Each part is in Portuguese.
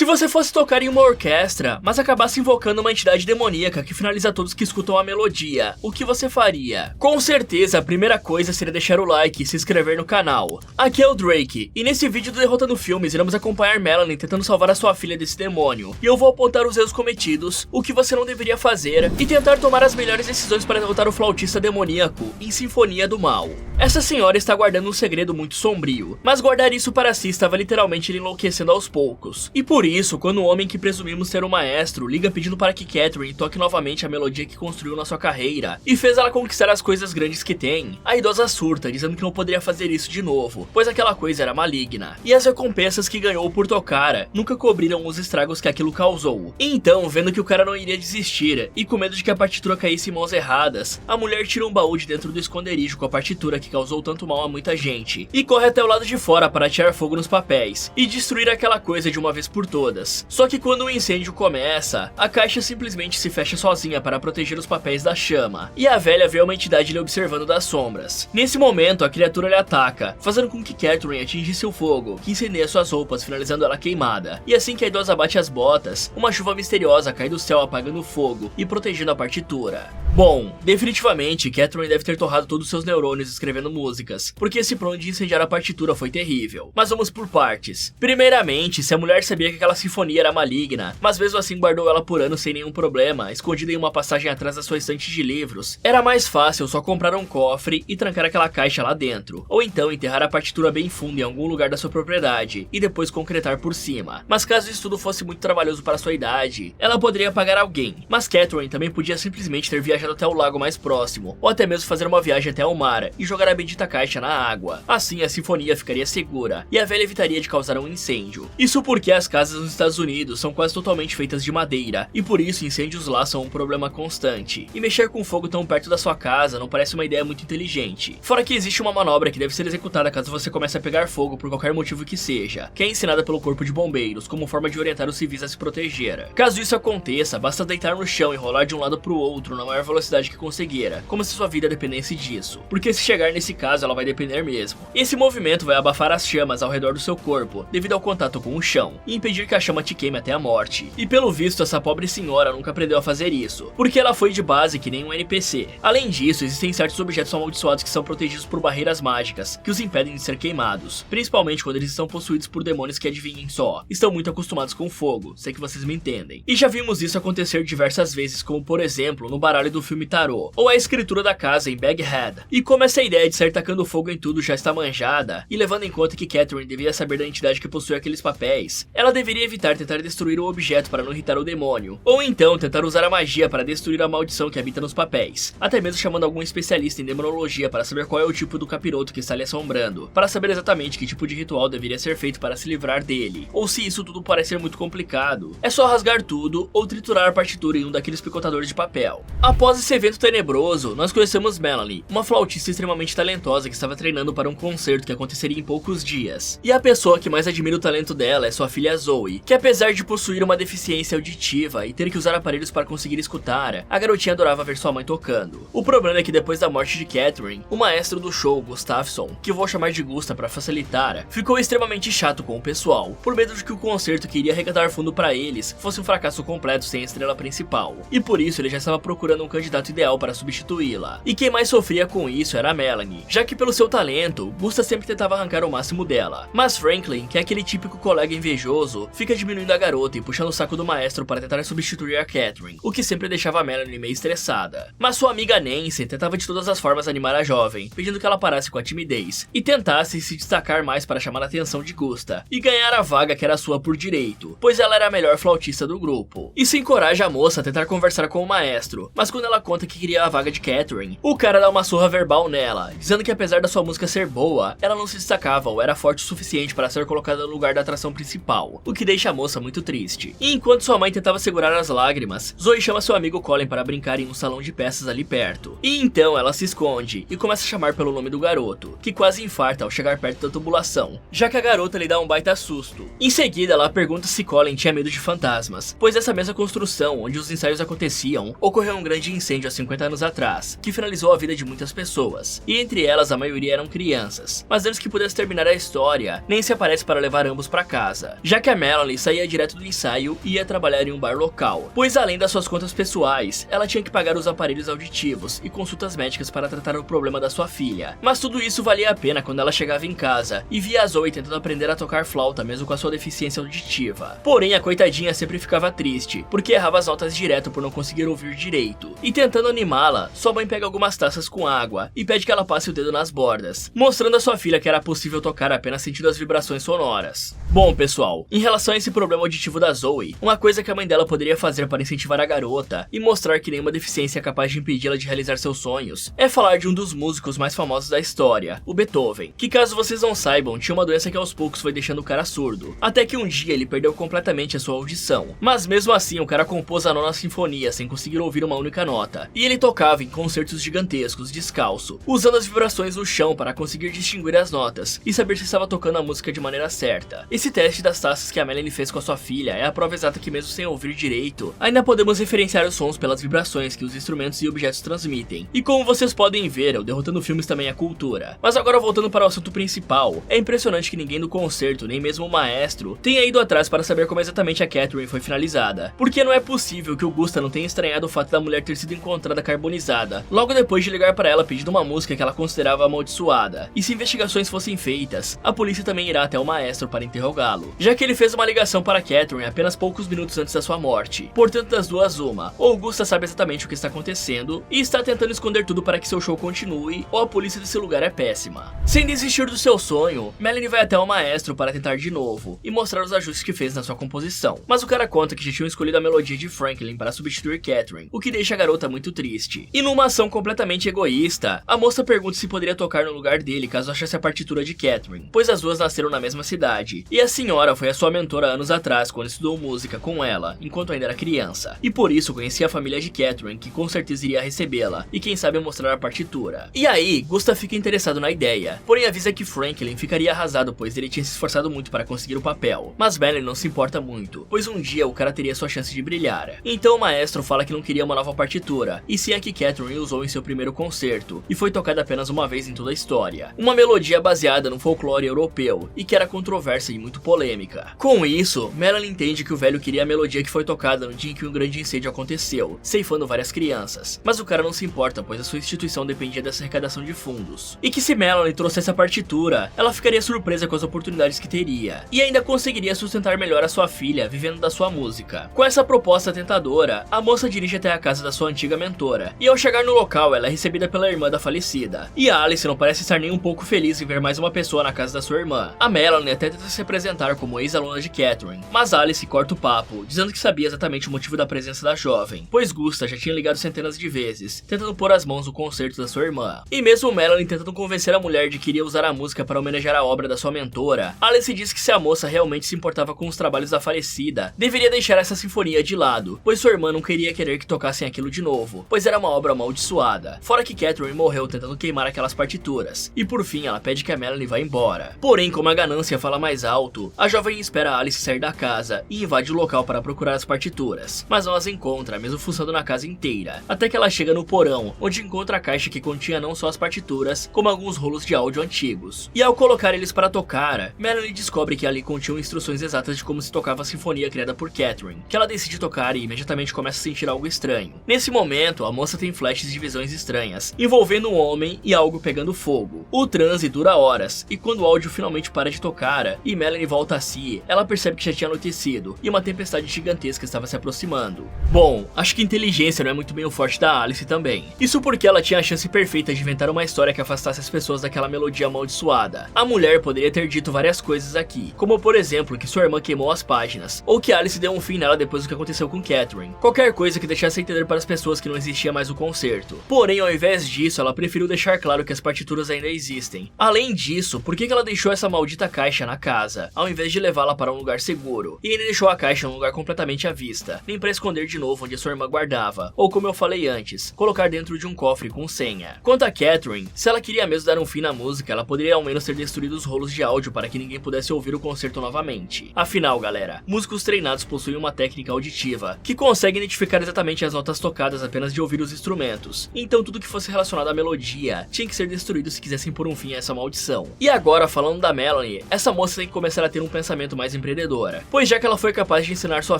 Se você fosse tocar em uma orquestra, mas acabasse invocando uma entidade demoníaca que finaliza todos que escutam a melodia, o que você faria? Com certeza, a primeira coisa seria deixar o like e se inscrever no canal. Aqui é o Drake, e nesse vídeo do Derrotando Filmes, iremos acompanhar Melanie tentando salvar a sua filha desse demônio. E eu vou apontar os erros cometidos, o que você não deveria fazer, e tentar tomar as melhores decisões para derrotar o flautista demoníaco em Sinfonia do Mal. Essa senhora está guardando um segredo muito sombrio, mas guardar isso para si estava literalmente lhe enlouquecendo aos poucos. E por isso, quando o homem que presumimos ser o maestro liga pedindo para que Catherine toque novamente a melodia que construiu na sua carreira e fez ela conquistar as coisas grandes que tem, a idosa surta, dizendo que não poderia fazer isso de novo, pois aquela coisa era maligna. E as recompensas que ganhou por tocar nunca cobriram os estragos que aquilo causou. E então, vendo que o cara não iria desistir, e com medo de que a partitura caísse em mãos erradas, a mulher tira um baú de dentro do esconderijo com a partitura que causou tanto mal a muita gente, e corre até o lado de fora para atirar fogo nos papéis, e destruir aquela coisa de uma vez por todas. Só que quando o incêndio começa, a caixa simplesmente se fecha sozinha para proteger os papéis da chama, e a velha vê uma entidade lhe observando das sombras. Nesse momento, a criatura lhe ataca, fazendo com que Catherine atingisse o fogo, que incendeia suas roupas, finalizando ela queimada. E assim que a idosa bate as botas, uma chuva misteriosa cai do céu apagando o fogo e protegendo a partitura. Bom, definitivamente, Catherine deve ter torrado todos os seus neurônios escrevendo músicas, porque esse plano de incendiar a partitura foi terrível. Mas vamos por partes. Primeiramente, se a mulher sabia que aquela sinfonia era maligna, mas mesmo assim guardou ela por anos sem nenhum problema, escondida em uma passagem atrás da sua estante de livros, era mais fácil só comprar um cofre e trancar aquela caixa lá dentro, ou então enterrar a partitura bem fundo em algum lugar da sua propriedade, e depois concretar por cima. Mas caso isso tudo fosse muito trabalhoso para sua idade, ela poderia pagar alguém, mas Catherine também podia simplesmente ter viajado até o lago mais próximo, ou até mesmo fazer uma viagem até o mar e jogar a bendita caixa na água. Assim a sinfonia ficaria segura e a velha evitaria de causar um incêndio. Isso porque as casas nos Estados Unidos são quase totalmente feitas de madeira, e por isso incêndios lá são um problema constante. E mexer com fogo tão perto da sua casa não parece uma ideia muito inteligente. Fora que existe uma manobra que deve ser executada caso você comece a pegar fogo por qualquer motivo que seja, que é ensinada pelo corpo de bombeiros como forma de orientar os civis a se proteger. Caso isso aconteça, basta deitar no chão e rolar de um lado pro outro na maior velocidade que conseguir, como se sua vida dependesse disso, porque se chegar nesse caso ela vai depender mesmo. Esse movimento vai abafar as chamas ao redor do seu corpo, devido ao contato com o chão, e impedir que a chama te queime até a morte. E pelo visto essa pobre senhora nunca aprendeu a fazer isso, porque ela foi de base que nem um NPC. Além disso, existem certos objetos amaldiçoados que são protegidos por barreiras mágicas, que os impedem de ser queimados, principalmente quando eles estão possuídos por demônios que, adivinhem só, estão muito acostumados com fogo, sei que vocês me entendem. E já vimos isso acontecer diversas vezes, como por exemplo no baralho do filme Tarot, ou a escritura da casa em Baghead. E como essa ideia de sair tacando fogo em tudo já está manjada, e levando em conta que Catherine devia saber da entidade que possui aqueles papéis, ela deveria evitar tentar destruir o objeto para não irritar o demônio, ou então tentar usar a magia para destruir a maldição que habita nos papéis, até mesmo chamando algum especialista em demonologia para saber qual é o tipo do capiroto que está lhe assombrando, para saber exatamente que tipo de ritual deveria ser feito para se livrar dele, ou se isso tudo parecer muito complicado, é só rasgar tudo ou triturar a partitura em um daqueles picotadores de papel. Após esse evento tenebroso, nós conhecemos Melanie, uma flautista extremamente talentosa que estava treinando para um concerto que aconteceria em poucos dias. E a pessoa que mais admira o talento dela é sua filha Zoe, que apesar de possuir uma deficiência auditiva e ter que usar aparelhos para conseguir escutar, a garotinha adorava ver sua mãe tocando. O problema é que depois da morte de Catherine, o maestro do show, Gustafsson, que eu vou chamar de Gusta para facilitar, ficou extremamente chato com o pessoal, por medo de que o concerto que iria arrecadar fundo para eles fosse um fracasso completo sem a estrela principal. E por isso ele já estava procurando um candidato ideal para substituí-la. E quem mais sofria com isso era a Melanie, já que pelo seu talento, Gusta sempre tentava arrancar o máximo dela. Mas Franklin, que é aquele típico colega invejoso, fica diminuindo a garota e puxando o saco do maestro para tentar substituir a Catherine, o que sempre deixava a Melanie meio estressada. Mas sua amiga Nancy tentava de todas as formas animar a jovem, pedindo que ela parasse com a timidez e tentasse se destacar mais para chamar a atenção de Gusta e ganhar a vaga que era sua por direito, pois ela era a melhor flautista do grupo. Isso encoraja a moça a tentar conversar com o maestro, mas quando ela conta que queria a vaga de Catherine, o cara dá uma surra verbal nela, dizendo que apesar da sua música ser boa, ela não se destacava ou era forte o suficiente para ser colocada no lugar da atração principal, o que deixa a moça muito triste. E enquanto sua mãe tentava segurar as lágrimas, Zoe chama seu amigo Colin para brincar em um salão de peças ali perto. E então ela se esconde e começa a chamar pelo nome do garoto, que quase infarta ao chegar perto da tubulação, já que a garota lhe dá um baita susto. Em seguida ela pergunta se Colin tinha medo de fantasmas, pois essa mesma construção onde os ensaios aconteciam, ocorreu um grande incêndio há 50 anos atrás, que finalizou a vida de muitas pessoas, e entre elas a maioria eram crianças. Mas antes que pudesse terminar a história, Nancy aparece para levar ambos para casa, já que a Melanie saía direto do ensaio e ia trabalhar em um bar local, pois além das suas contas pessoais, ela tinha que pagar os aparelhos auditivos e consultas médicas para tratar o problema da sua filha. Mas tudo isso valia a pena quando ela chegava em casa e via a Zoe tentando aprender a tocar flauta mesmo com a sua deficiência auditiva. Porém, a coitadinha sempre ficava triste, porque errava as notas direto por não conseguir ouvir direito. E tentando animá-la, sua mãe pega algumas taças com água e pede que ela passe o dedo nas bordas, mostrando a sua filha que era possível tocar apenas sentindo as vibrações sonoras. Bom, pessoal, em relação a esse problema auditivo da Zoe, uma coisa que a mãe dela poderia fazer para incentivar a garota e mostrar que nenhuma deficiência é capaz de impedi-la de realizar seus sonhos, é falar de um dos músicos mais famosos da história, o Beethoven, que, caso vocês não saibam, tinha uma doença que aos poucos foi deixando o cara surdo, até que um dia ele perdeu completamente a sua audição. Mas mesmo assim, o cara compôs a nona sinfonia sem conseguir ouvir uma única nota, e ele tocava em concertos gigantescos, descalço, usando as vibrações do chão para conseguir distinguir as notas e saber se estava tocando a música de maneira certa. Esse teste das taças que a Melanie fez com a sua filha é a prova exata que, mesmo sem ouvir direito, ainda podemos referenciar os sons pelas vibrações que os instrumentos e objetos transmitem. E como vocês podem ver, o Derrotando Filmes também é cultura. Mas agora, voltando para o assunto principal, é impressionante que ninguém do concerto, nem mesmo o maestro, tenha ido atrás para saber como exatamente a Catherine foi finalizada. Porque não é possível que o Gusta não tenha estranhado o fato da mulher ter sido encontrada carbonizada, logo depois de ligar para ela pedindo uma música que ela considerava amaldiçoada. E se investigações fossem feitas, a polícia também irá até o maestro para interrogá-lo, já que ele fez uma ligação para Catherine apenas poucos minutos antes da sua morte. Portanto, das duas uma, ou o Gusta sabe exatamente o que está acontecendo e está tentando esconder tudo para que seu show continue, ou a polícia desse lugar é péssima. Sem desistir do seu sonho, Melanie vai até o maestro para tentar de novo e mostrar os ajustes que fez na sua composição. Mas o cara conta que já tinham escolhido a melodia de Franklin para substituir Catherine, o que deixa a garota muito triste. E numa ação completamente egoísta, a moça pergunta se poderia tocar no lugar dele caso achasse a partitura de Catherine, pois as duas nasceram na mesma cidade, e a senhora foi a sua mentora anos atrás quando estudou música com ela, enquanto ainda era criança, e por isso conhecia a família de Catherine, que com certeza iria recebê-la, e quem sabe mostrar a partitura. E aí, Gusta fica interessado na ideia, porém avisa que Franklin ficaria arrasado, pois ele tinha se esforçado muito para conseguir o papel. Mas Melanie não se importa muito, pois um dia o cara teria sua chance de brilhar. Então o maestro fala que não queria uma nova partitura, e sim a que Catherine usou em seu primeiro concerto, e foi tocada apenas uma vez em toda a história. Uma melodia baseada no folclore europeu, e que era controversa e muito polêmica. Com isso, Melanie entende que o velho queria a melodia que foi tocada no dia em que um grande incêndio aconteceu, ceifando várias crianças. Mas o cara não se importa, pois a sua instituição dependia dessa arrecadação de fundos. E que se Melanie trouxesse a partitura, ela ficaria surpresa com as oportunidades que teria, e ainda conseguiria sustentar melhor a sua filha, vivendo da sua música. Com essa proposta tentadora, a moça dirige até a casa da sua antiga mentora, e ao chegar no local, ela é recebida pela irmã da falecida. E a Alice não parece estar nem um pouco feliz em ver mais uma pessoa na casa da sua irmã. A Melanie até tenta se apresentar como ex-aluna de Catherine, mas Alice corta o papo, dizendo que sabia exatamente o motivo da presença da jovem, pois Gusta já tinha ligado centenas de vezes, tentando pôr as mãos no concerto da sua irmã. E mesmo Melanie tentando convencer a mulher de que iria usar a música para homenagear a obra da sua mentora, Alice diz que se a moça realmente se importava com os trabalhos da falecida, deveria deixar essa sinfonia de lado, pois sua irmã não queria querer que tocassem aquilo de novo, pois era uma obra amaldiçoada. Fora que Catherine morreu tentando queimar aquelas partituras, e por fim ela pede que a Melanie vá embora. Porém, como a ganância fala mais alto, a jovem espera a Alice sair da casa e invade o local para procurar as partituras, mas não as encontra, mesmo fuçando na casa inteira, até que ela chega no porão, onde encontra a caixa que continha não só as partituras, como alguns rolos de áudio antigos. E ao colocar eles para tocar, Melanie descobre que ali continham instruções exatas de como se tocava a sinfonia criada por Catherine, que ela decide tocar e imediatamente começa a sentir algo estranho. Nesse momento, a moça tem flashes de visões estranhas, envolvendo um homem e algo pegando fogo. O transe dura horas, e quando o áudio finalmente para de tocar e Melanie volta a si, ela percebe que já tinha anoitecido e uma tempestade gigantesca estava se aproximando. Bom, acho que inteligência não é muito bem o forte da Alice também. Isso porque ela tinha a chance perfeita de inventar uma história que afastasse as pessoas daquela melodia amaldiçoada. A mulher poderia ter dito várias coisas aqui, como por exemplo que sua irmã queimou as páginas, ou que Alice deu um fim nela depois do que aconteceu com Catherine. Qualquer coisa que deixasse entender para as pessoas que não existia mais o concerto. Porém, ao invés disso, ela preferiu deixar claro que as partituras ainda existem. Além disso, por que ela deixou essa maldita caixa na casa, ao invés de levá-la para um lugar seguro? E ainda deixou a caixa em um lugar completamente à vista, nem para esconder de novo onde a sua irmã guardava, ou como eu falei antes, colocar dentro de um cofre com senha. Quanto a Catherine, se ela queria mesmo dar um fim na música, ela poderia ao menos ter destruído os rolos de áudio para que ninguém pudesse ouvir o concerto novamente. Afinal, galera, músicos treinados possuem uma técnica auditiva, que consegue identificar exatamente as notas tocadas preocupadas apenas de ouvir os instrumentos, então tudo que fosse relacionado à melodia tinha que ser destruído se quisessem pôr um fim a essa maldição. E agora, falando da Melanie, essa moça tem que começar a ter um pensamento mais empreendedora, pois já que ela foi capaz de ensinar sua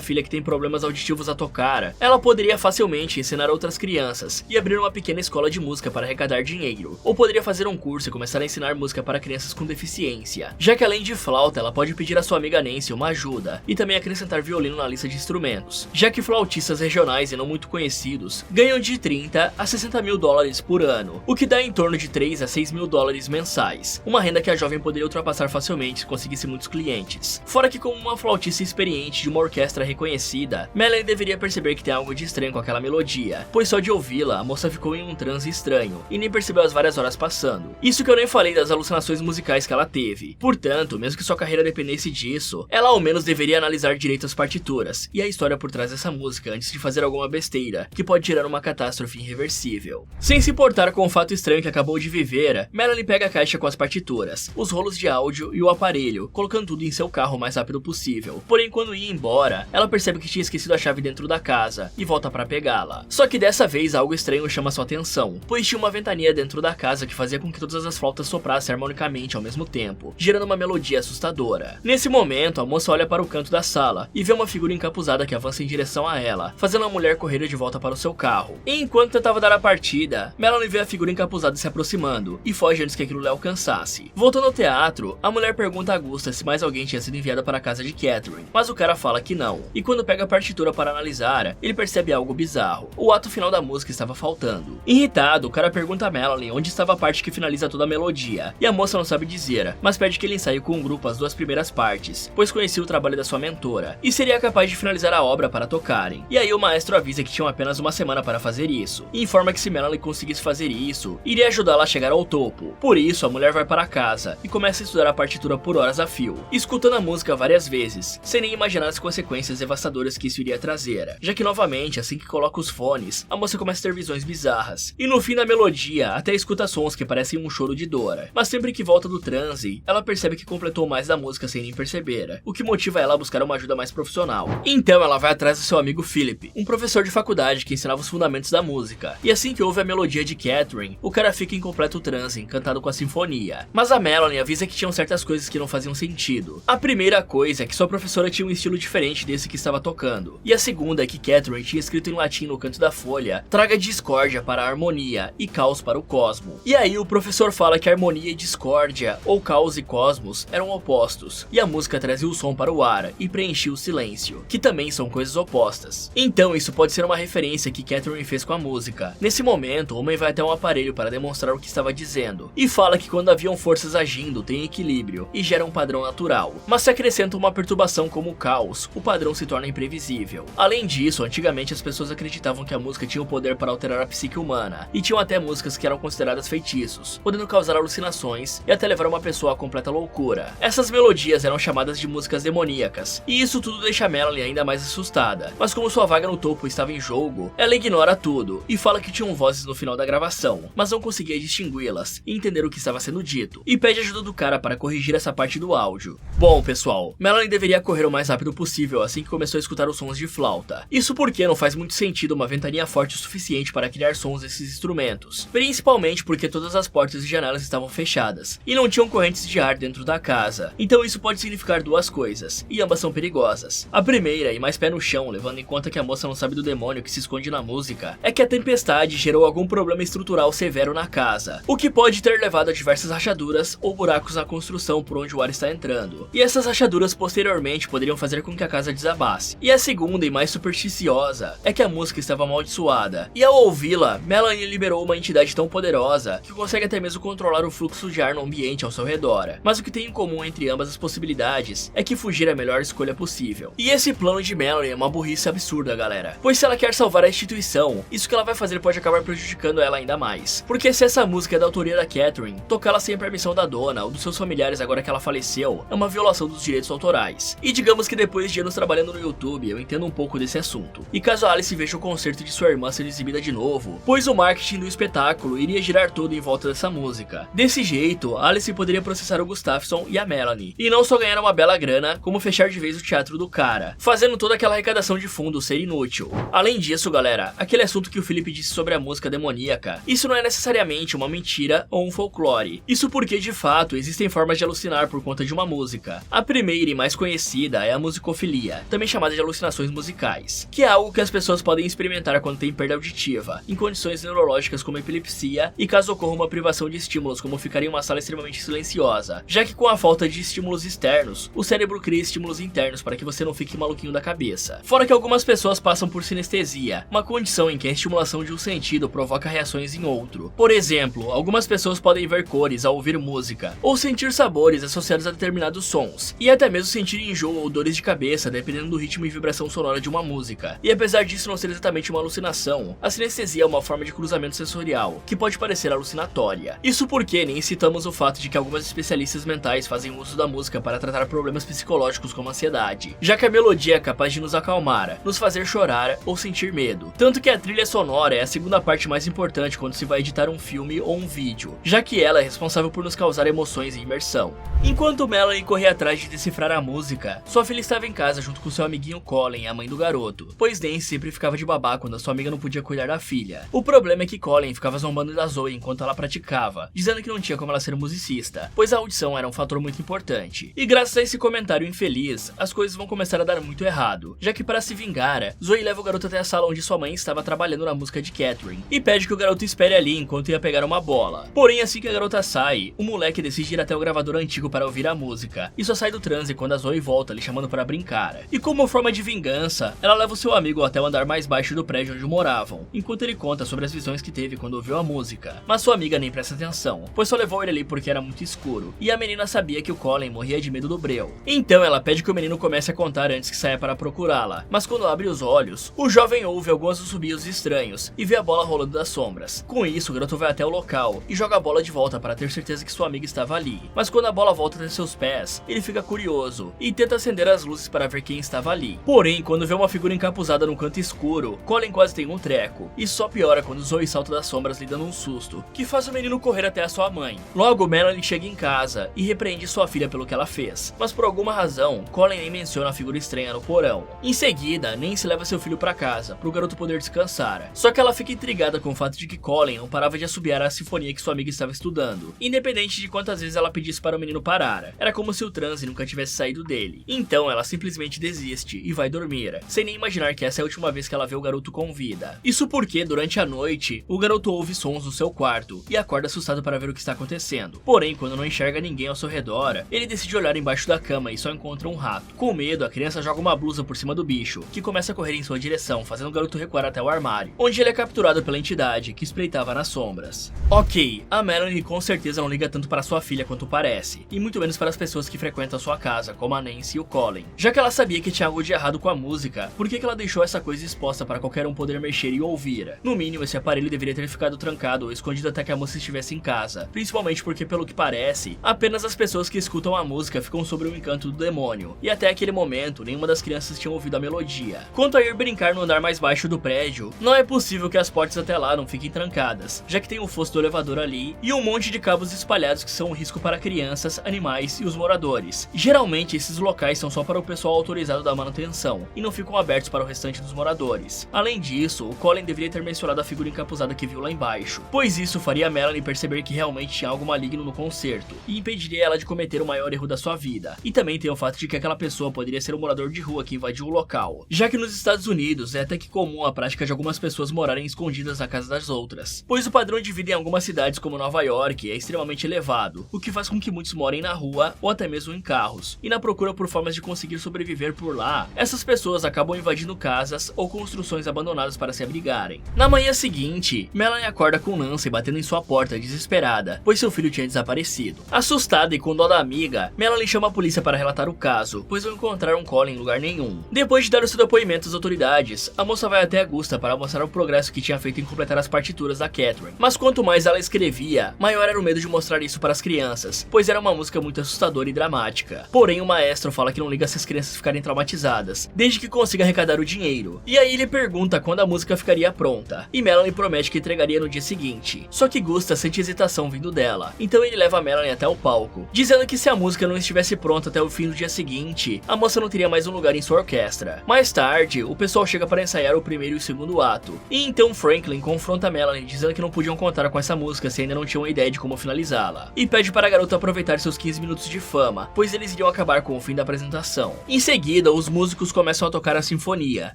filha que tem problemas auditivos a tocar, ela poderia facilmente ensinar outras crianças e abrir uma pequena escola de música para arrecadar dinheiro, ou poderia fazer um curso e começar a ensinar música para crianças com deficiência, já que além de flauta, ela pode pedir à sua amiga Nancy uma ajuda e também acrescentar violino na lista de instrumentos, já que flautistas regionais e não muito conhecidos ganham de 30 a 60 mil dólares por ano, o que dá em torno de 3 a 6 mil dólares mensais, uma renda que a jovem poderia ultrapassar facilmente se conseguisse muitos clientes. Fora que, como uma flautista experiente de uma orquestra reconhecida, Melanie deveria perceber que tem algo de estranho com aquela melodia, pois só de ouvi-la, a moça ficou em um transe estranho e nem percebeu as várias horas passando. Isso que eu nem falei das alucinações musicais que ela teve. Portanto, mesmo que sua carreira dependesse disso, ela ao menos deveria analisar direito as partituras e a história por trás dessa música antes de fazer alguma besteira, que pode gerar uma catástrofe irreversível. Sem se importar com o fato estranho que acabou de viver, Melanie pega a caixa com as partituras, os rolos de áudio e o aparelho, colocando tudo em seu carro o mais rápido possível. Porém, quando ia embora, ela percebe que tinha esquecido a chave dentro da casa e volta para pegá-la. Só que dessa vez algo estranho chama sua atenção, pois tinha uma ventania dentro da casa que fazia com que todas as flautas soprassem harmonicamente ao mesmo tempo, gerando uma melodia assustadora. Nesse momento, a moça olha para o canto da sala e vê uma figura encapuzada que avança em direção a ela, fazendo a mulher correr de volta para o seu carro. E enquanto tentava dar a partida, Melanie vê a figura encapuzada se aproximando e foge antes que aquilo lhe alcançasse. Voltando ao teatro, a mulher pergunta a Gusta se mais alguém tinha sido enviado para a casa de Catherine, mas o cara fala que não. E quando pega a partitura para analisar, ele percebe algo bizarro. O ato final da música estava faltando. Irritado, o cara pergunta a Melanie onde estava a parte que finaliza toda a melodia, e a moça não sabe dizer, mas pede que ele ensaie com um grupo as duas primeiras partes, pois conhecia o trabalho da sua mentora, e seria capaz de finalizar a obra para tocarem. E aí o maestro avisa que tinham apenas uma semana para fazer isso, e informa que se Melanie conseguisse fazer isso, iria ajudá-la a chegar ao topo. Por isso, a mulher vai para casa e começa a estudar a partitura por horas a fio, escutando a música várias vezes, sem nem imaginar as consequências devastadoras que isso iria trazer, já que novamente, assim que coloca os fones, a moça começa a ter visões bizarras, e no fim da melodia, até escuta sons que parecem um choro de dor, mas sempre que volta do transe, ela percebe que completou mais da música sem nem perceber, o que motiva ela a buscar uma ajuda mais profissional. Então ela vai atrás do seu amigo Philip, um professor de faculdade que ensinava os fundamentos da música, e assim que ouve a melodia de Catherine, o cara fica em completo transe, encantado com a sinfonia. Mas a Melanie avisa que tinham certas coisas que não faziam sentido. A primeira coisa é que sua professora tinha um estilo diferente desse que estava tocando, e a segunda é que Catherine tinha escrito em latim no canto da folha: traga discórdia para a harmonia e caos para o cosmo. E aí o professor fala que harmonia e discórdia, ou caos e cosmos, eram opostos, e a música trazia o som para o ar e preenchia o silêncio, que também são coisas opostas. Então isso pode ser uma referência que Catherine fez com a música. Nesse momento, o homem vai até um aparelho para demonstrar o que estava dizendo, e fala que quando haviam forças agindo tem equilíbrio e gera um padrão natural, mas se acrescenta uma perturbação como o caos, o padrão se torna imprevisível. Além disso, antigamente as pessoas acreditavam que a música tinha o poder para alterar a psique humana, e tinham até músicas que eram consideradas feitiços, podendo causar alucinações e até levar uma pessoa à completa loucura. Essas melodias eram chamadas de músicas demoníacas, e isso tudo deixa Melanie ainda mais assustada, mas como sua vaga no topo estava em jogo, ela ignora tudo e fala que tinham vozes no final da gravação, mas não conseguia distingui-las e entender o que estava sendo dito, e pede ajuda do cara para corrigir essa parte do áudio. Bom, pessoal, Melanie deveria correr o mais rápido possível assim que começou a escutar os sons de flauta. Isso porque não faz muito sentido uma ventania forte o suficiente para criar sons desses instrumentos, principalmente porque todas as portas e janelas estavam fechadas e não tinham correntes de ar dentro da casa. Então isso pode significar duas coisas, e ambas são perigosas. A primeira, e mais pé no chão, levando em conta que a moça não sabe do demônio que se esconde na música, é que a tempestade gerou algum problema estrutural severo na casa, o que pode ter levado a diversas rachaduras ou buracos na construção por onde o ar está entrando, e essas rachaduras posteriormente poderiam fazer com que a casa desabasse. E a segunda e mais supersticiosa é que a música estava amaldiçoada, e ao ouvi-la, Melanie liberou uma entidade tão poderosa que consegue até mesmo controlar o fluxo de ar no ambiente ao seu redor. Mas o que tem em comum entre ambas as possibilidades é que fugir é a melhor escolha possível. E esse plano de Melanie é uma burrice absurda, galera, pois se ela quer salvar a instituição, isso que ela vai fazer pode acabar prejudicando ela ainda mais. Porque se essa música é da autoria da Catherine, tocá-la sem a permissão da dona ou dos seus familiares agora que ela faleceu é uma violação dos direitos autorais. E digamos que depois de anos trabalhando no YouTube, eu entendo um pouco desse assunto. E caso a Alice veja o concerto de sua irmã sendo exibida de novo, pois o marketing do espetáculo iria girar todo em volta dessa música. Desse jeito, a Alice poderia processar o Gustafsson e a Melanie, e não só ganhar uma bela grana, como fechar de vez o teatro do cara, fazendo toda aquela arrecadação de fundo ser inútil. Além disso, galera, aquele assunto que o Felipe disse sobre a música demoníaca, isso não é necessariamente uma mentira ou um folclore. Isso porque, de fato, existem formas de alucinar por conta de uma música. A primeira e mais conhecida é a musicofilia, também chamada de alucinações musicais, que é algo que as pessoas podem experimentar quando têm perda auditiva, em condições neurológicas como epilepsia e caso ocorra uma privação de estímulos como ficar em uma sala extremamente silenciosa, já que com a falta de estímulos externos, o cérebro cria estímulos internos para que você não fique maluquinho da cabeça. Fora que algumas pessoas passam por sinestesia, uma condição em que a estimulação de um sentido provoca reações em outro. Por exemplo, algumas pessoas podem ver cores ao ouvir música, ou sentir sabores associados a determinados sons, e até mesmo sentir enjoo ou dores de cabeça dependendo do ritmo e vibração sonora de uma música. E apesar disso não ser exatamente uma alucinação, a sinestesia é uma forma de cruzamento sensorial, que pode parecer alucinatória. Isso porque nem citamos o fato de que algumas especialistas mentais fazem uso da música para tratar problemas psicológicos como ansiedade, já que a melodia é capaz de nos acalmar, nos fazer chorar ou sentir medo. Tanto que a trilha sonora é a segunda parte mais importante quando se vai editar um filme ou um vídeo, já que ela é responsável por nos causar emoções e imersão. Enquanto Melanie corria atrás de decifrar a música, sua filha estava em casa junto com seu amiguinho Colin, a mãe do garoto, pois Nancy sempre ficava de babá quando a sua amiga não podia cuidar da filha. O problema é que Colin ficava zombando da Zoe enquanto ela praticava, dizendo que não tinha como ela ser musicista, pois a audição era um fator muito importante. E graças a esse comentário infeliz, as coisas vão começar a dar muito errado, já que para se vingar, Zoe leva o garoto até a sala onde sua mãe estava trabalhando na música de Catherine, e pede que o garoto espere ali enquanto ia pegar uma bola. Porém, assim que a garota sai, o moleque decide ir até o gravador antigo para ouvir a música, e só sai do transe quando a Zoe volta lhe chamando para brincar. E como forma de vingança, ela leva o seu amigo até o andar mais baixo do prédio onde moravam, enquanto ele conta sobre as visões que teve quando ouviu a música. Mas sua amiga nem presta atenção, pois só levou ele ali porque era muito escuro, e a menina sabia que o Colin morria de medo do breu. Então ela pede que o menino comece a contar antes que saia para procurá-la, mas quando abre os olhos, o jovem ouve alguns assobios estranhos e vê a bola rolando das sombras. Com isso, o garoto vai até o local e joga a bola de volta para ter certeza que sua amiga estava ali. Mas quando a bola volta até seus pés, ele fica curioso e tenta acender as luzes para ver quem estava ali. Porém, quando vê uma figura encapuzada num canto escuro, Colin quase tem um treco, e só piora quando Zoe salta das sombras lhe dando um susto, que faz o menino correr até a sua mãe. Logo, Melanie chega em casa e repreende sua filha pelo que ela fez, mas por alguma razão, Colin nem menciona a figura estranha no porão. Em seguida, Nancy leva seu filho para casa, para o garoto poder descansar. Só que ela fica intrigada com o fato de que Colin não parava de assobiar a sinfonia que sua amiga estava estudando, independente de quantas vezes ela pedisse para o menino parar. Era como se o transe nunca tivesse saído dele. Então ela simplesmente desiste e vai dormir, sem nem imaginar que essa é a última vez que ela vê o garoto com vida. Isso porque, durante a noite, o garoto ouve sons no seu quarto e acorda assustado para ver o que está acontecendo. Porém, quando não enxerga ninguém ao seu redor, ele decide olhar embaixo da cama e só encontra um rato. Com medo, a criança joga uma blusa por cima do bicho, que começa a correr em sua direção, fazendo o garoto recuar até o armário, onde ele é capturado pela entidade que espreitava nas sombras. Ok, a Melanie com certeza não liga tanto para sua filha quanto parece, e muito menos para as pessoas que frequentam sua casa, como a Nancy e o Colin. Já que ela sabia que tinha algo de errado com a música, por que ela deixou essa coisa exposta para qualquer um poder mexer e ouvir? No mínimo, esse aparelho deveria ter ficado trancado ou escondido até que a moça estivesse em casa, principalmente porque, pelo que parece, apenas as pessoas que escutam a música ficam sob o encanto do demônio, e até aquele momento, nenhuma das crianças tinha ouvido a melodia. Quanto a ir brincar no andar mais baixo do prédio, não é possível que as portas até lá não fiquem trancadas, já que tem o fosso do elevador ali e um monte de cabos espalhados que são um risco para crianças, animais e os moradores. Geralmente, esses locais são só para o pessoal autorizado da manutenção, e não ficam abertos para o restante dos moradores. Além disso, o Colin deveria ter mencionado a figura encapuzada que viu lá embaixo, pois isso faria a Melanie perceber que realmente tinha algo maligno no concerto, e impediria ela de cometer o maior erro da sua vida. E também tem o fato de que aquela pessoa poderia ser um morador de rua que invadiu o local, já que nos Estados Unidos é até que comum a prática de algumas pessoas morarem escondidas na casa das outras, pois o padrão de vida em algumas cidades como Nova York é extremamente elevado, o que faz com que muitos morem na rua ou até mesmo em carros, e na procura por formas de conseguir sobreviver por lá, essas pessoas acabam invadindo casas ou construções abandonadas para se abrigarem. Na manhã seguinte, Melanie acorda com Nancy batendo em sua porta desesperada, pois seu filho tinha desaparecido. Assustada e com dó da amiga, Melanie chama a polícia para relatar o caso, pois não encontraram Colin em lugar nenhum. Depois de dar o seu depoimento às autoridades, a moça vai até Augusta para mostrar o progresso que tinha feito em completar as partituras da Catherine. Mas quanto mais ela escrevia, maior era o medo de mostrar isso para as crianças, pois era uma música muito assustadora e dramática. Porém, o maestro fala que não liga se as crianças ficarem traumatizadas, desde que consiga arrecadar o dinheiro. E aí ele pergunta quando a música ficaria pronta, e Melanie promete que entregaria no dia seguinte. Só que Gusta sente hesitação vindo dela, então ele leva a Melanie até o palco, dizendo que se a música não estivesse pronta até o fim do dia seguinte, a moça não teria mais um lugar em sua orquestra. Mais tarde, o pessoal chega para ensaiar o o primeiro e o segundo ato. E então Franklin confronta Melanie dizendo que não podiam contar com essa música se ainda não tinham uma ideia de como finalizá-la. E pede para a garota aproveitar seus 15 minutos de fama, pois eles iriam acabar com o fim da apresentação. Em seguida, os músicos começam a tocar a sinfonia,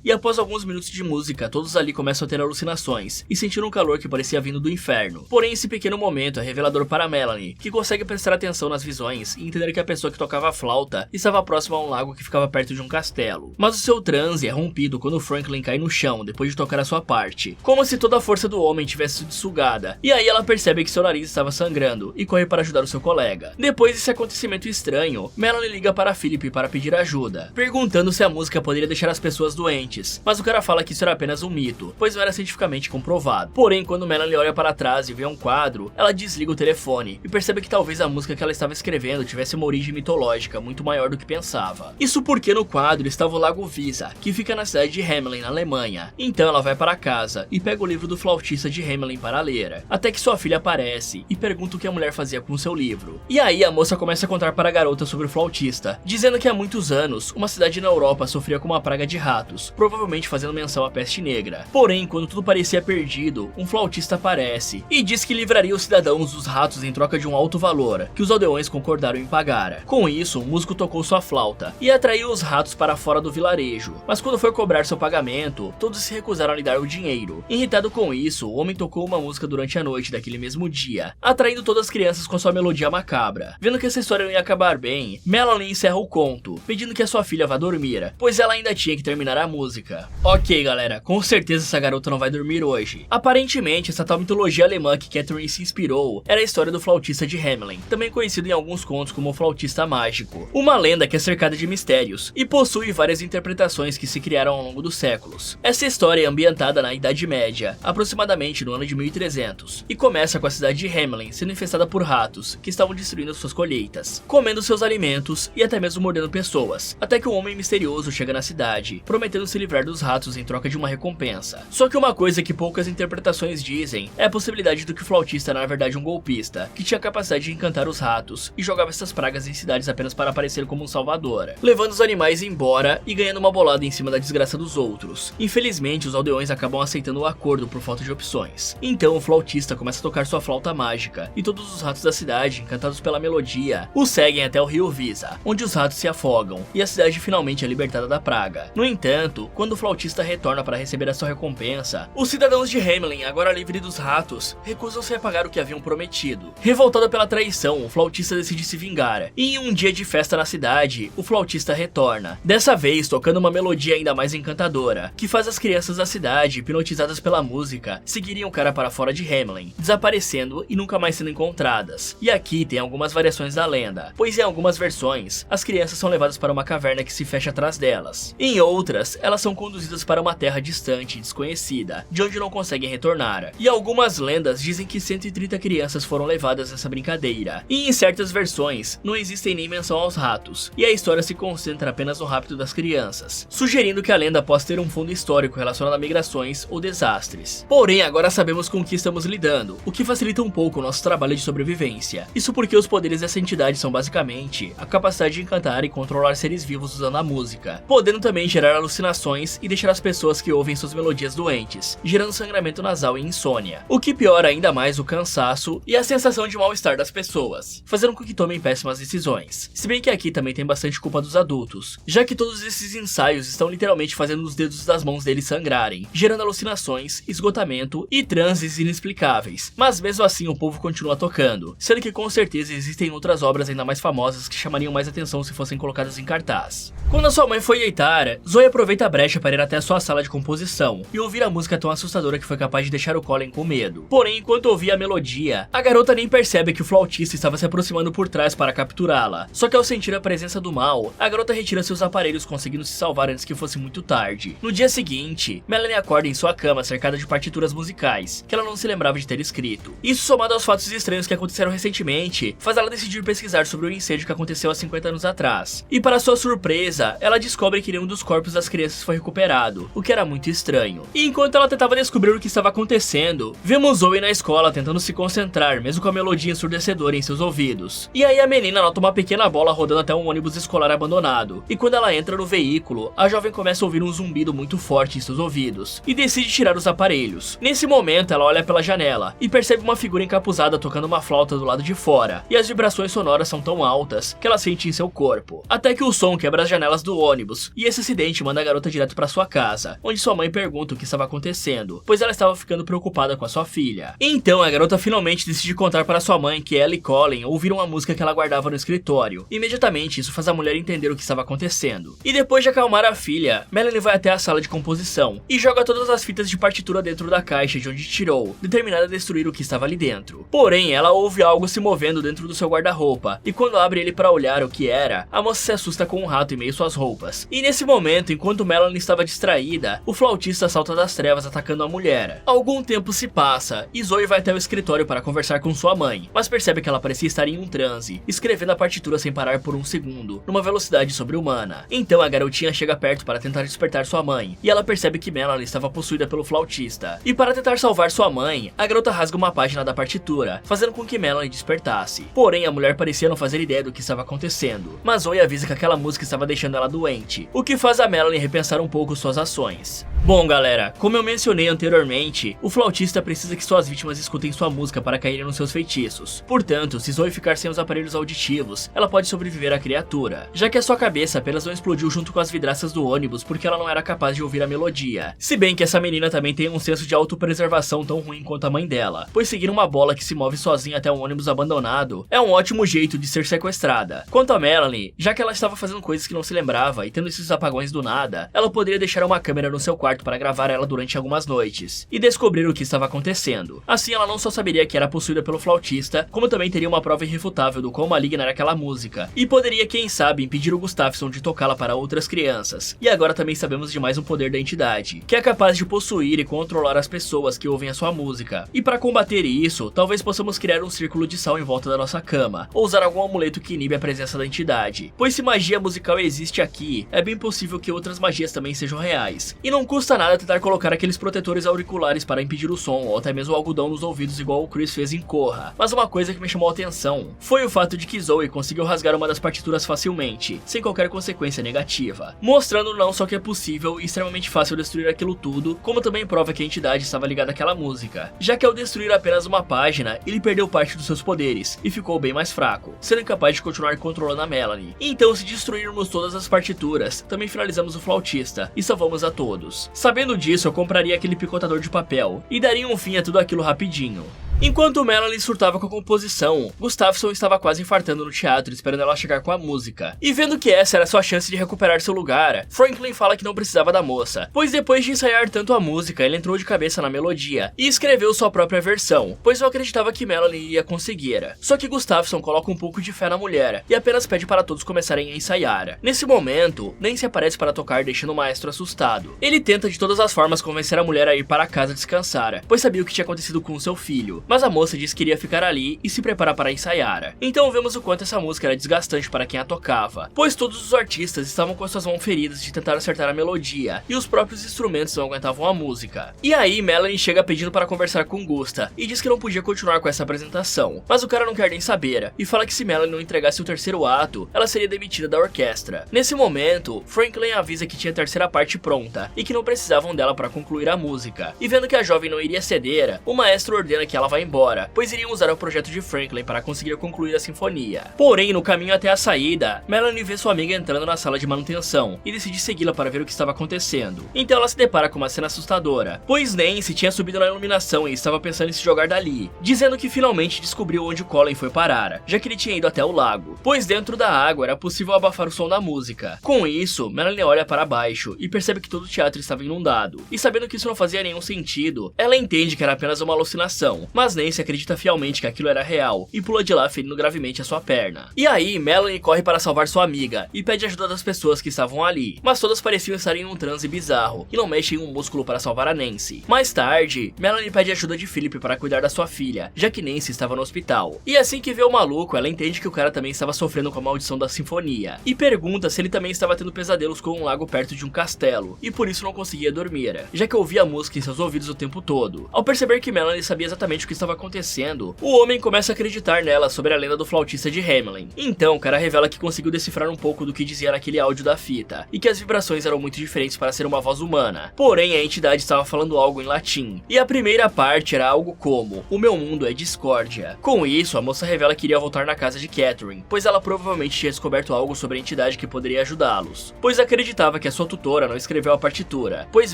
e após alguns minutos de música, todos ali começam a ter alucinações e sentir um calor que parecia vindo do inferno. Porém, esse pequeno momento é revelador para Melanie, que consegue prestar atenção nas visões e entender que a pessoa que tocava a flauta estava próxima a um lago que ficava perto de um castelo. Mas o seu transe é rompido quando Franklin cai no chão depois de tocar a sua parte, como se toda a força do homem tivesse sido sugada, e aí ela percebe que seu nariz estava sangrando e corre para ajudar o seu colega. Depois desse acontecimento estranho, Melanie liga para Philip para pedir ajuda, perguntando se a música poderia deixar as pessoas doentes, mas o cara fala que isso era apenas um mito, pois não era cientificamente comprovado. Porém, quando Melanie olha para trás e vê um quadro, ela desliga o telefone e percebe que talvez a música que ela estava escrevendo tivesse uma origem mitológica muito maior do que pensava. Isso porque no quadro estava o Lago Visa, que fica na cidade de Hamelin, na Alemanha. Então ela vai para casa e pega o livro do flautista de Hamelin para ler, até que sua filha aparece e pergunta o que a mulher fazia com seu livro. E aí a moça começa a contar para a garota sobre o flautista, dizendo que há muitos anos, uma cidade na Europa sofria com uma praga de ratos, provavelmente fazendo menção à peste negra. Porém, quando tudo parecia perdido, um flautista aparece e diz que livraria os cidadãos dos ratos em troca de um alto valor, que os aldeões concordaram em pagar. Com isso, o músico tocou sua flauta e atraiu os ratos para fora do vilarejo, mas quando foi cobrar seu pagamento, todos se recusaram a lhe dar o dinheiro. Irritado com isso, o homem tocou uma música durante a noite daquele mesmo dia, atraindo todas as crianças com sua melodia macabra. Vendo que essa história não ia acabar bem, Melanie encerra o conto, pedindo que a sua filha vá dormir, pois ela ainda tinha que terminar a música. Ok, galera, com certeza essa garota não vai dormir hoje. Aparentemente, essa tal mitologia alemã que Catherine se inspirou era a história do flautista de Hamelin, também conhecido em alguns contos como o flautista mágico. Uma lenda que é cercada de mistérios e possui várias interpretações que se criaram ao longo dos séculos. Essa história é ambientada na Idade Média, aproximadamente no ano de 1300, e começa com a cidade de Hamelin sendo infestada por ratos que estavam destruindo suas colheitas, comendo seus alimentos e até mesmo mordendo pessoas, até que um homem misterioso chega na cidade, prometendo se livrar dos ratos em troca de uma recompensa. Só que uma coisa que poucas interpretações dizem é a possibilidade do que o flautista era na verdade um golpista, que tinha a capacidade de encantar os ratos e jogava essas pragas em cidades apenas para aparecer como um salvador, levando os animais embora e ganhando uma bolada em cima da desgraça dos outros. Infelizmente, os aldeões acabam aceitando o acordo por falta de opções. Então o flautista começa a tocar sua flauta mágica, e todos os ratos da cidade, encantados pela melodia, o seguem até o rio Visa, onde os ratos se afogam, e a cidade finalmente é libertada da praga. No entanto, quando o flautista retorna para receber a sua recompensa, os cidadãos de Hamelin, agora livres dos ratos, recusam-se a pagar o que haviam prometido. Revoltado pela traição, o flautista decide se vingar, e em um dia de festa na cidade, o flautista retorna, dessa vez tocando uma melodia ainda mais encantadora, que faz as crianças da cidade, hipnotizadas pela música, seguirem o cara para fora de Hamelin, desaparecendo e nunca mais sendo encontradas. E aqui tem algumas variações da lenda, pois em algumas versões, as crianças são levadas para uma caverna que se fecha atrás delas. Em outras, elas são conduzidas para uma terra distante e desconhecida, de onde não conseguem retornar. E algumas lendas dizem que 130 crianças foram levadas nessa brincadeira. E em certas versões, não existem nem menção aos ratos, e a história se concentra apenas no rapto das crianças, sugerindo que a lenda possa ter um fundo histórico relacionado a migrações ou desastres. Porém, agora sabemos com o que estamos lidando, o que facilita um pouco o nosso trabalho de sobrevivência. Isso porque os poderes dessa entidade são basicamente a capacidade de encantar e controlar seres vivos usando a música, podendo também gerar alucinações e deixar as pessoas que ouvem suas melodias doentes, gerando sangramento nasal e insônia, o que piora ainda mais o cansaço e a sensação de mal-estar das pessoas, fazendo com que tomem péssimas decisões. Se bem que aqui também tem bastante culpa dos adultos, já que todos esses ensaios estão literalmente fazendo os dedos das mãos deles sangrarem, gerando alucinações, esgotamento e transes inexplicáveis. Mas mesmo assim o povo continua tocando, sendo que com certeza existem outras obras ainda mais famosas que chamariam mais atenção se fossem colocadas em cartaz. Quando a sua mãe foi deitar, Zoe aproveita a brecha para ir até a sua sala de composição e ouvir a música tão assustadora que foi capaz de deixar o Colin com medo. Porém, enquanto ouvia a melodia, a garota nem percebe que o flautista estava se aproximando por trás para capturá-la. Só que ao sentir a presença do mal, a garota retira seus aparelhos, conseguindo se salvar antes que fosse muito tarde. No dia seguinte, Melanie acorda em sua cama cercada de partituras musicais, que ela não se lembrava de ter escrito. Isso, somado aos fatos estranhos que aconteceram recentemente, faz ela decidir pesquisar sobre o incêndio que aconteceu há 50 anos atrás. E para sua surpresa, ela descobre que nenhum dos corpos das crianças foi recuperado, o que era muito estranho. E enquanto ela tentava descobrir o que estava acontecendo, vemos Zoe na escola tentando se concentrar, mesmo com a melodia ensurdecedora em seus ouvidos. E aí a menina nota uma pequena bola rodando até um ônibus escolar abandonado, e quando ela entra no veículo, a jovem começa a ouvir um zumbido muito forte forte em seus ouvidos e decide tirar os aparelhos. Nesse momento, ela olha pela janela e percebe uma figura encapuzada tocando uma flauta do lado de fora, e as vibrações sonoras são tão altas que ela sente em seu corpo, até que o som quebra as janelas do ônibus, e esse acidente manda a garota direto para sua casa, onde sua mãe pergunta o que estava acontecendo, pois ela estava ficando preocupada com a sua filha. Então a garota finalmente decide contar para sua mãe que ela e Colin ouviram a música que ela guardava no escritório. Imediatamente isso faz a mulher entender o que estava acontecendo, e depois de acalmar a filha, Melanie vai até a sala de composição e joga todas as fitas de partitura dentro da caixa de onde tirou, determinada a destruir o que estava ali dentro. Porém, ela ouve algo se movendo dentro do seu guarda-roupa, e quando abre ele para olhar o que era, a moça se assusta com um rato em meio às suas roupas. E nesse momento, enquanto Melanie estava distraída, o flautista salta das trevas atacando a mulher. Algum tempo se passa, e Zoe vai até o escritório para conversar com sua mãe, mas percebe que ela parecia estar em um transe, escrevendo a partitura sem parar por um segundo, numa velocidade sobre-humana. Então a garotinha chega perto para tentar despertar sua mãe, e ela percebe que Melanie estava possuída pelo flautista. E para tentar salvar sua mãe, a garota rasga uma página da partitura, fazendo com que Melanie despertasse. Porém, a mulher parecia não fazer ideia do que estava acontecendo, mas Zoe avisa que aquela música estava deixando ela doente, o que faz a Melanie repensar um pouco suas ações. Bom galera, como eu mencionei anteriormente, o flautista precisa que suas vítimas escutem sua música para caírem nos seus feitiços. Portanto, se Zoe ficar sem os aparelhos auditivos, ela pode sobreviver à criatura, já que a sua cabeça apenas não explodiu junto com as vidraças do ônibus porque ela não era capaz de ouvir a melodia. Se bem que essa menina também tem um senso de autopreservação tão ruim quanto a mãe dela, pois seguir uma bola que se move sozinha até um ônibus abandonado é um ótimo jeito de ser sequestrada. Quanto a Melanie, já que ela estava fazendo coisas que não se lembrava e tendo esses apagões do nada, ela poderia deixar uma câmera no seu quarto para gravar ela durante algumas noites e descobrir o que estava acontecendo. Assim ela não só saberia que era possuída pelo flautista, como também teria uma prova irrefutável do quão maligna era aquela música, e poderia, quem sabe, impedir o Gustafsson de tocá-la para outras crianças. E agora também sabemos de mais um poder da entidade, que é capaz de possuir e controlar as pessoas que ouvem a sua música. E para combater isso, talvez possamos criar um círculo de sal em volta da nossa cama, ou usar algum amuleto que inibe a presença da entidade. Pois se magia musical existe aqui, é bem possível que outras magias também sejam reais. E não custa nada tentar colocar aqueles protetores auriculares para impedir o som, ou até mesmo algodão nos ouvidos igual o Chris fez em Corra. Mas uma coisa que me chamou a atenção foi o fato de que Zoe conseguiu rasgar uma das partituras facilmente, sem qualquer consequência negativa, mostrando não só que é possível e extremamente fácil destruir aquilo tudo, como também prova que a entidade estava ligada àquela música, já que ao destruir apenas uma página, ele perdeu parte dos seus poderes e ficou bem mais fraco, sendo incapaz de continuar controlando a Melanie. Então, se destruirmos todas as partituras, também finalizamos o flautista e salvamos a todos. Sabendo disso, eu compraria aquele picotador de papel e daria um fim a tudo aquilo rapidinho. Enquanto Melanie surtava com a composição, Gustafsson estava quase infartando no teatro esperando ela chegar com a música. E vendo que essa era sua chance de recuperar seu lugar, Franklin fala que não precisava da moça, pois depois de ensaiar tanto a música, ele entrou de cabeça na melodia e escreveu sua própria versão, pois não acreditava que Melanie iria conseguir. Só que Gustafsson coloca um pouco de fé na mulher e apenas pede para todos começarem a ensaiar. Nesse momento, Nancy aparece para tocar, deixando o maestro assustado. Ele tenta de todas as formas convencer a mulher a ir para casa descansar, pois sabia o que tinha acontecido com seu filho. Mas a moça disse que iria ficar ali e se preparar para ensaiar. Então vemos o quanto essa música era desgastante para quem a tocava, pois todos os artistas estavam com suas mãos feridas de tentar acertar a melodia, e os próprios instrumentos não aguentavam a música. E aí Melanie chega pedindo para conversar com Gusta, e diz que não podia continuar com essa apresentação, mas o cara não quer nem saber, e fala que se Melanie não entregasse o terceiro ato, ela seria demitida da orquestra. Nesse momento, Franklin avisa que tinha a terceira parte pronta, e que não precisavam dela para concluir a música. E vendo que a jovem não iria ceder, o maestro ordena que ela vá embora, pois iriam usar o projeto de Franklin para conseguir concluir a sinfonia. Porém, no caminho até a saída, Melanie vê sua amiga entrando na sala de manutenção e decide segui-la para ver o que estava acontecendo. Então ela se depara com uma cena assustadora, pois Nancy tinha subido na iluminação e estava pensando em se jogar dali, dizendo que finalmente descobriu onde Colin foi parar, já que ele tinha ido até o lago, pois dentro da água era possível abafar o som da música. Com isso, Melanie olha para baixo e percebe que todo o teatro estava inundado, e sabendo que isso não fazia nenhum sentido, ela entende que era apenas uma alucinação, mas Nancy acredita fielmente que aquilo era real e pula de lá ferindo gravemente a sua perna. E aí, Melanie corre para salvar sua amiga e pede ajuda das pessoas que estavam ali, mas todas pareciam estar em um transe bizarro e não mexem um músculo para salvar a Nancy. Mais tarde, Melanie pede ajuda de Philip para cuidar da sua filha, já que Nancy estava no hospital. E assim que vê o maluco, ela entende que o cara também estava sofrendo com a maldição da sinfonia e pergunta se ele também estava tendo pesadelos com um lago perto de um castelo e por isso não conseguia dormir, já que ouvia a música em seus ouvidos o tempo todo. Ao perceber que Melanie sabia exatamente o que estava acontecendo, o homem começa a acreditar nela sobre a lenda do flautista de Hamelin. Então, o cara revela que conseguiu decifrar um pouco do que dizia naquele áudio da fita, e que as vibrações eram muito diferentes para ser uma voz humana. Porém, a entidade estava falando algo em latim, e a primeira parte era algo como: "O meu mundo é discórdia". Com isso, a moça revela que iria voltar na casa de Catherine, pois ela provavelmente tinha descoberto algo sobre a entidade que poderia ajudá-los, pois acreditava que a sua tutora não escreveu a partitura, pois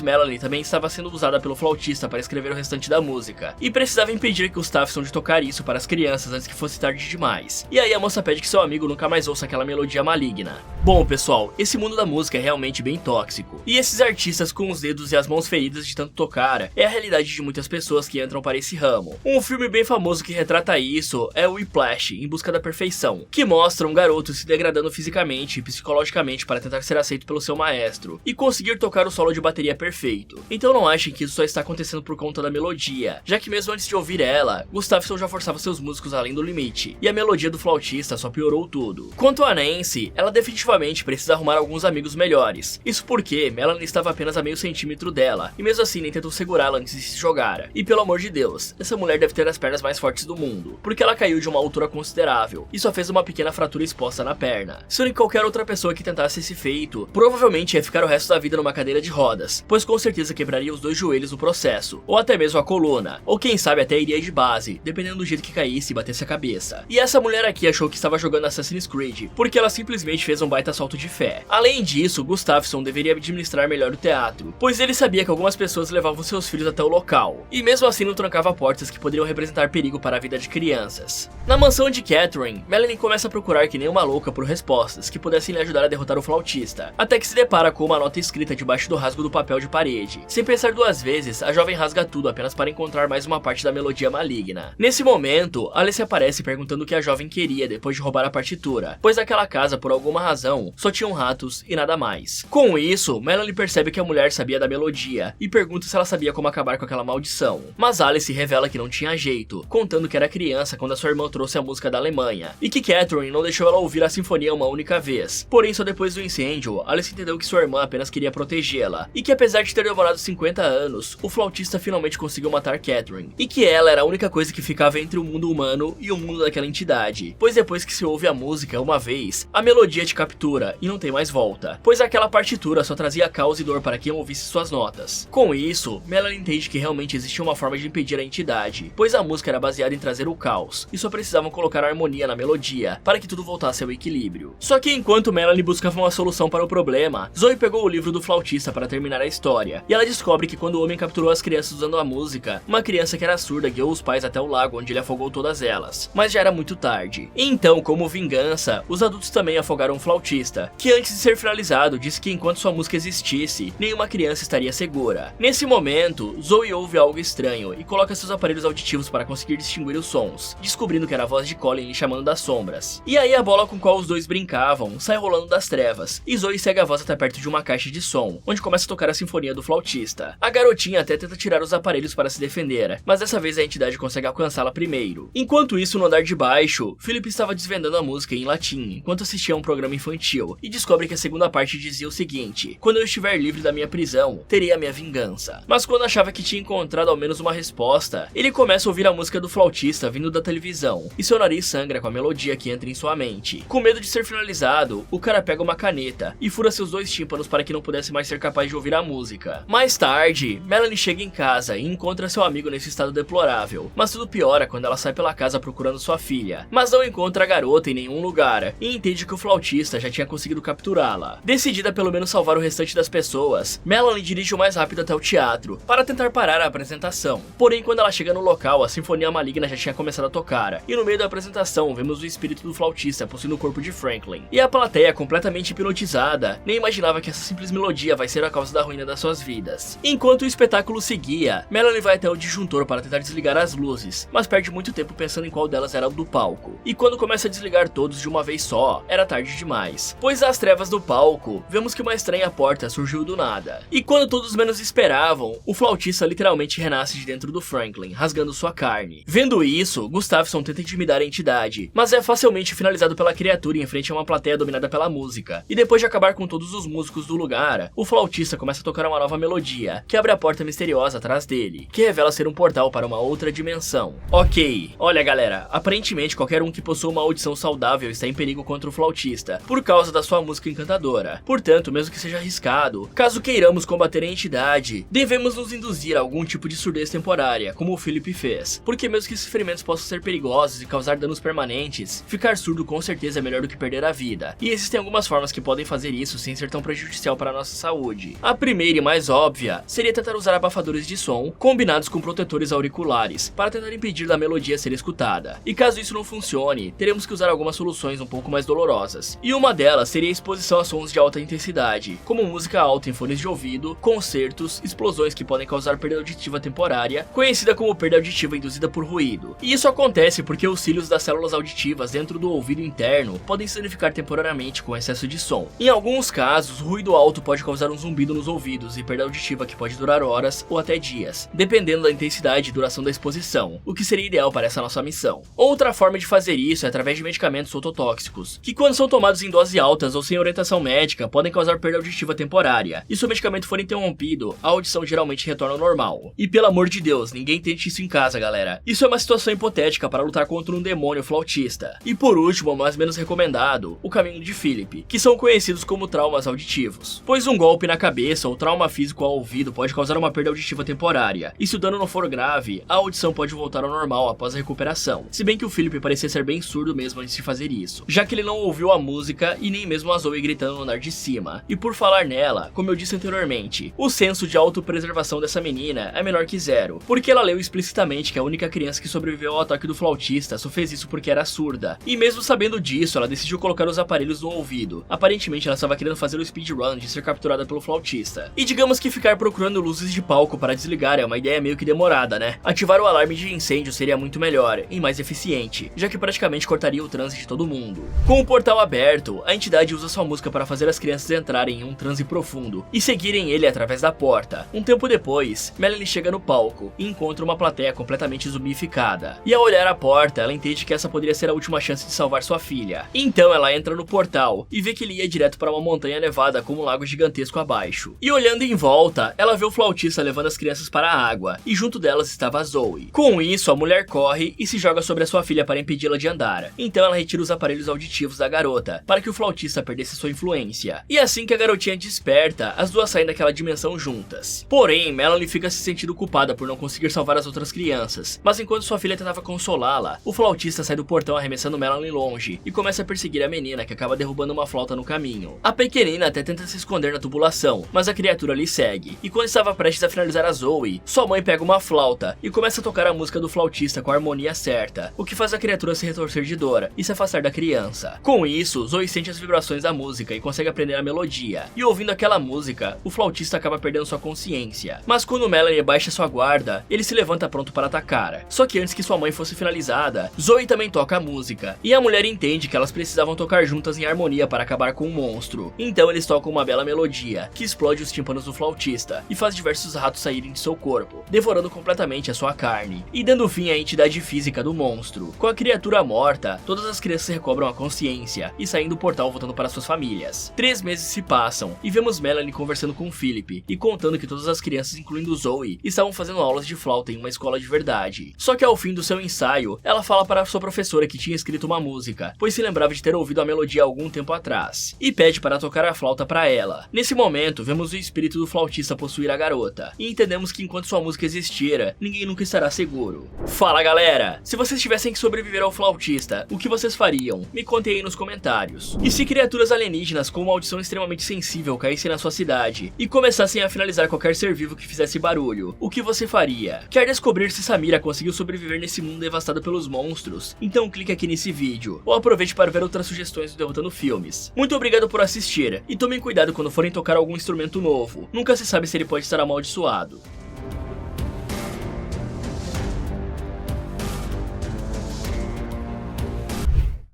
Melanie também estava sendo usada pelo flautista para escrever o restante da música, e precisava impedir Gustafsson de tocar isso para as crianças antes que fosse tarde demais. E aí a moça pede que seu amigo nunca mais ouça aquela melodia maligna. Bom, pessoal, esse mundo da música é realmente bem tóxico, e esses artistas com os dedos e as mãos feridas de tanto tocar é a realidade de muitas pessoas que entram para esse ramo. Um filme bem famoso que retrata isso é o Whiplash, Em Busca da Perfeição, que mostra um garoto se degradando fisicamente e psicologicamente para tentar ser aceito pelo seu maestro e conseguir tocar o solo de bateria perfeito. Então não achem que isso só está acontecendo por conta da melodia, já que mesmo antes de ouvir ela, Gustafsson já forçava seus músicos além do limite, e a melodia do flautista só piorou tudo. Quanto a Nancy, ela definitivamente precisa arrumar alguns amigos melhores, isso porque Melanie estava apenas a meio centímetro dela, e mesmo assim nem tentou segurá-la antes de se jogar. E pelo amor de Deus, essa mulher deve ter as pernas mais fortes do mundo, porque ela caiu de uma altura considerável, e só fez uma pequena fratura exposta na perna, sendo que qualquer outra pessoa que tentasse esse feito, provavelmente ia ficar o resto da vida numa cadeira de rodas, pois com certeza quebraria os 2 joelhos no processo, ou até mesmo a coluna, ou quem sabe até iria de base, dependendo do jeito que caísse e batesse a cabeça. E essa mulher aqui achou que estava jogando Assassin's Creed, porque ela simplesmente fez um baita salto de fé. Além disso, Gustafsson deveria administrar melhor o teatro, pois ele sabia que algumas pessoas levavam seus filhos até o local, e mesmo assim não trancava portas que poderiam representar perigo para a vida de crianças. Na mansão de Catherine, Melanie começa a procurar que nem uma louca por respostas que pudessem lhe ajudar a derrotar o flautista, até que se depara com uma nota escrita debaixo do rasgo do papel de parede. Sem pensar 2 vezes, a jovem rasga tudo apenas para encontrar mais uma parte da melodia maligna. Nesse momento, Alice aparece perguntando o que a jovem queria depois de roubar a partitura, pois naquela casa, por alguma razão, só tinham ratos e nada mais. Com isso, Melanie percebe que a mulher sabia da melodia e pergunta se ela sabia como acabar com aquela maldição. Mas Alice revela que não tinha jeito, contando que era criança quando a sua irmã trouxe a música da Alemanha, e que Catherine não deixou ela ouvir a sinfonia uma única vez. Porém, só depois do incêndio, Alice entendeu que sua irmã apenas queria protegê-la, e que apesar de ter demorado 50 anos, o flautista finalmente conseguiu matar Catherine, e que ela era a única coisa que ficava entre o mundo humano e o mundo daquela entidade, pois depois que se ouve a música uma vez, a melodia te captura e não tem mais volta, pois aquela partitura só trazia caos e dor para quem ouvisse suas notas. Com isso, Melanie entende que realmente existia uma forma de impedir a entidade, pois a música era baseada em trazer o caos, e só precisavam colocar harmonia na melodia para que tudo voltasse ao equilíbrio. Só que enquanto Melanie buscava uma solução para o problema, Zoe pegou o livro do flautista para terminar a história, e ela descobre que quando o homem capturou as crianças usando a música, uma criança que era surda guiou os pais até o lago onde ele afogou todas elas, mas já era muito tarde. Então, como vingança, os adultos também afogaram o flautista, que antes de ser finalizado disse que enquanto sua música existisse, nenhuma criança estaria segura. Nesse momento, Zoe ouve algo estranho e coloca seus aparelhos auditivos para conseguir distinguir os sons, descobrindo que era a voz de Colin lhe chamando das sombras. E aí a bola com qual os dois brincavam sai rolando das trevas, e Zoe segue a voz até perto de uma caixa de som, onde começa a tocar a sinfonia do flautista. A garotinha até tenta tirar os aparelhos para se defender, mas dessa vez a entidade consegue alcançá-la primeiro. Enquanto isso, no andar de baixo, Philip estava desvendando a música em latim, enquanto assistia a um programa infantil, e descobre que a segunda parte dizia o seguinte: "Quando eu estiver livre da minha prisão, terei a minha vingança." Mas quando achava que tinha encontrado ao menos uma resposta, ele começa a ouvir a música do flautista vindo da televisão, e seu nariz sangra com a melodia que entra em sua mente. Com medo de ser finalizado, o cara pega uma caneta e fura seus 2 tímpanos para que não pudesse mais ser capaz de ouvir a música. Mais tarde, Melanie chega em casa e encontra seu amigo nesse estado deplorável, mas tudo piora quando ela sai pela casa procurando sua filha, mas não encontra a garota em nenhum lugar e entende que o flautista já tinha conseguido capturá-la. Decidida a pelo menos salvar o restante das pessoas, Melanie dirige o mais rápido até o teatro para tentar parar a apresentação. Porém, quando ela chega no local, a sinfonia maligna já tinha começado a tocar, e no meio da apresentação vemos o espírito do flautista possuindo o corpo de Franklin. E a plateia, completamente hipnotizada, nem imaginava que essa simples melodia vai ser a causa da ruína das suas vidas. Enquanto o espetáculo seguia, Melanie vai até o disjuntor para tentar desligar as luzes, mas perde muito tempo pensando em qual delas era o do palco. E quando começa a desligar todos de uma vez só, era tarde demais, pois às trevas do palco, vemos que uma estranha porta surgiu do nada. E quando todos menos esperavam, o flautista literalmente renasce de dentro do Franklin, rasgando sua carne. Vendo isso, Gustafsson tenta intimidar a entidade, mas é facilmente finalizado pela criatura em frente a uma plateia dominada pela música. E depois de acabar com todos os músicos do lugar, o flautista começa a tocar uma nova melodia, que abre a porta misteriosa atrás dele, que revela ser um portal para uma outra outra dimensão. Ok, olha galera, aparentemente qualquer um que possua uma audição saudável está em perigo contra o flautista, por causa da sua música encantadora. Portanto, mesmo que seja arriscado, caso queiramos combater a entidade, devemos nos induzir a algum tipo de surdez temporária, como o Philip fez, porque mesmo que esses ferimentos possam ser perigosos e causar danos permanentes, ficar surdo com certeza é melhor do que perder a vida, e existem algumas formas que podem fazer isso sem ser tão prejudicial para a nossa saúde. A primeira e mais óbvia seria tentar usar abafadores de som combinados com protetores auriculares para tentar impedir da melodia ser escutada. E caso isso não funcione, teremos que usar algumas soluções um pouco mais dolorosas. E uma delas seria a exposição a sons de alta intensidade, como música alta em fones de ouvido, concertos, explosões que podem causar perda auditiva temporária, conhecida como perda auditiva induzida por ruído. E isso acontece porque os cílios das células auditivas dentro do ouvido interno podem se danificar temporariamente com excesso de som. Em alguns casos, ruído alto pode causar um zumbido nos ouvidos e perda auditiva que pode durar horas ou até dias, dependendo da intensidade e duração da exposição, o que seria ideal para essa nossa missão. Outra forma de fazer isso é através de medicamentos ototóxicos, que quando são tomados em doses altas ou sem orientação médica, podem causar perda auditiva temporária, e se o medicamento for interrompido, a audição geralmente retorna ao normal. E pelo amor de Deus, ninguém tente isso em casa, galera. Isso é uma situação hipotética para lutar contra um demônio flautista. E por último, mas menos recomendado, o caminho de Philip, que são conhecidos como traumas auditivos, pois um golpe na cabeça ou trauma físico ao ouvido pode causar uma perda auditiva temporária, e se o dano não for grave, a audição pode voltar ao normal após a recuperação, se bem que o Philip parecia ser bem surdo mesmo antes de fazer isso, já que ele não ouviu a música e nem mesmo a Zoe gritando no andar de cima. E por falar nela, como eu disse anteriormente, o senso de autopreservação dessa menina é menor que zero, porque ela leu explicitamente que a única criança que sobreviveu ao ataque do flautista só fez isso porque era surda, e mesmo sabendo disso, ela decidiu colocar os aparelhos no ouvido. Aparentemente ela estava querendo fazer o speedrun de ser capturada pelo flautista. E digamos que ficar procurando luzes de palco para desligar é uma ideia meio que demorada, né? Ativar o alarme de incêndio seria muito melhor e mais eficiente, já que praticamente cortaria o transe de todo mundo. Com o portal aberto, a entidade usa sua música para fazer as crianças entrarem em um transe profundo e seguirem ele através da porta. Um tempo depois, Melanie chega no palco e encontra uma plateia completamente zumbificada. E ao olhar a porta, ela entende que essa poderia ser a última chance de salvar sua filha. Então ela entra no portal e vê que ele ia direto para uma montanha nevada com um lago gigantesco abaixo. E olhando em volta, ela vê o flautista levando as crianças para a água, e junto delas estava a Zoe. Com isso, a mulher corre e se joga sobre a sua filha para impedi-la de andar. Então ela retira os aparelhos auditivos da garota, para que o flautista perdesse sua influência. E assim que a garotinha desperta, as duas saem daquela dimensão juntas. Porém, Melanie fica se sentindo culpada por não conseguir salvar as outras crianças, mas enquanto sua filha tentava consolá-la, o flautista sai do portão arremessando Melanie longe, e começa a perseguir a menina, que acaba derrubando uma flauta no caminho. A pequenina até tenta se esconder na tubulação, mas a criatura lhe segue, e quando estava prestes a finalizar a Zoe, sua mãe pega uma flauta e começa a tocar a música do flautista com a harmonia certa, o que faz a criatura se retorcer de dor e se afastar da criança. Com isso, Zoe sente as vibrações da música e consegue aprender a melodia, e ouvindo aquela música, o flautista acaba perdendo sua consciência. Mas quando Melanie baixa sua guarda, ele se levanta pronto para atacar. Só que antes que sua mãe fosse finalizada, Zoe também toca a música, e a mulher entende que elas precisavam tocar juntas em harmonia para acabar com o monstro. Então eles tocam uma bela melodia, que explode os tímpanos do flautista, e faz diversos ratos saírem de seu corpo, devorando completamente a sua carne, e dando fim à entidade física do monstro. Com a criatura morta, todas as crianças recobram a consciência, e saem do portal voltando para suas famílias. 3 meses se passam, e vemos Melanie conversando com Philip, e contando que todas as crianças, incluindo Zoe, estavam fazendo aulas de flauta em uma escola de verdade. Só que ao fim do seu ensaio, ela fala para sua professora que tinha escrito uma música, pois se lembrava de ter ouvido a melodia há algum tempo atrás, e pede para tocar a flauta para ela. Nesse momento, vemos o espírito do flautista possuir a garota, e entendemos que enquanto sua música existir, ninguém nunca estará seguro. Fala galera, se vocês tivessem que sobreviver ao flautista, o que vocês fariam? Me contem aí nos comentários. E se criaturas alienígenas com uma audição extremamente sensível caíssem na sua cidade, e começassem a finalizar qualquer ser vivo que fizesse barulho, o que você faria? Quer descobrir se Samira conseguiu sobreviver nesse mundo devastado pelos monstros? Então clique aqui nesse vídeo, ou aproveite para ver outras sugestões do Derrotando Filmes. Muito obrigado por assistir, e tomem cuidado quando forem tocar algum instrumento novo, nunca se sabe se ele pode estar amaldiçoado.